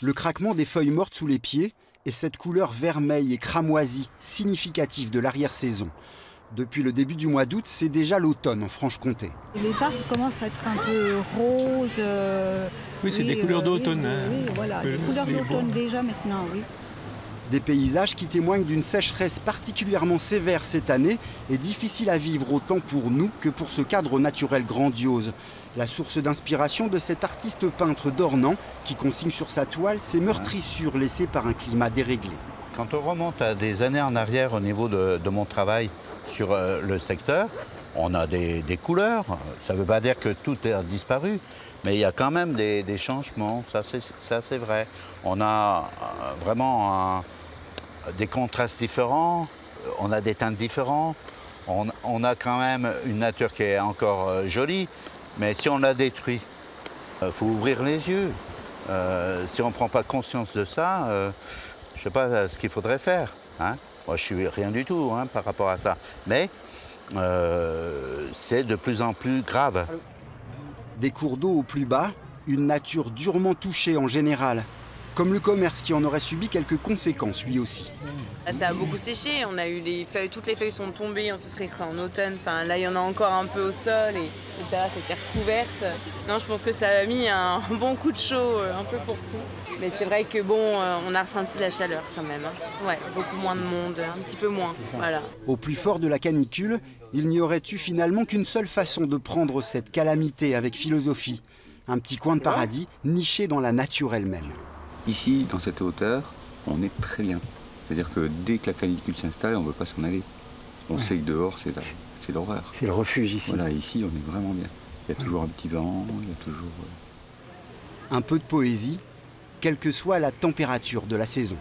Le craquement des feuilles mortes sous les pieds et cette couleur vermeille et cramoisie, significative de l'arrière-saison. Depuis le début du mois d'août, c'est déjà l'automne en Franche-Comté. Les arbres commencent à être un peu roses. Oui, c'est des couleurs d'automne. Oui, voilà, des couleurs d'automne déjà maintenant, oui. Des paysages qui témoignent d'une sécheresse particulièrement sévère cette année et difficile à vivre autant pour nous que pour ce cadre naturel grandiose. La source d'inspiration de cet artiste peintre d'Ornans qui consigne sur sa toile ces meurtrissures laissées par un climat déréglé. Quand on remonte à des années en arrière au niveau de mon travail sur le secteur, on a des couleurs. Ça ne veut pas dire que tout a disparu, mais il y a quand même des changements, ça c'est vrai. On a vraiment des contrastes différents, on a des teintes différentes, on a quand même une nature qui est encore jolie, mais si on la détruit, il faut ouvrir les yeux. Si on ne prend pas conscience de ça, je ne sais pas ce qu'il faudrait faire. Hein. Moi, je ne suis rien du tout par rapport à ça, mais c'est de plus en plus grave. Des cours d'eau au plus bas, une nature durement touchée en général. Comme le commerce qui en aurait subi quelques conséquences lui aussi. Ça a beaucoup séché, on a eu les feuilles, toutes les feuilles sont tombées, on se serait cru en automne. Enfin, là, il y en a encore un peu au sol et les terrasses étaient recouvertes. Non, je pense que ça a mis un bon coup de chaud un peu pour tout. Mais c'est vrai que bon, on a ressenti la chaleur quand même. Ouais, beaucoup moins de monde, un petit peu moins. Voilà. Au plus fort de la canicule, il n'y aurait eu finalement qu'une seule façon de prendre cette calamité avec philosophie. Un petit coin de paradis niché dans la nature elle-même. Ici, dans cette hauteur, on est très bien. C'est-à-dire que dès que la canicule s'installe, on ne veut pas s'en aller. On sait que dehors, c'est l'horreur. C'est le refuge ici. Voilà, ici, on est vraiment bien. Il y a toujours un petit vent, il y a toujours... Un peu de poésie, quelle que soit la température de la saison.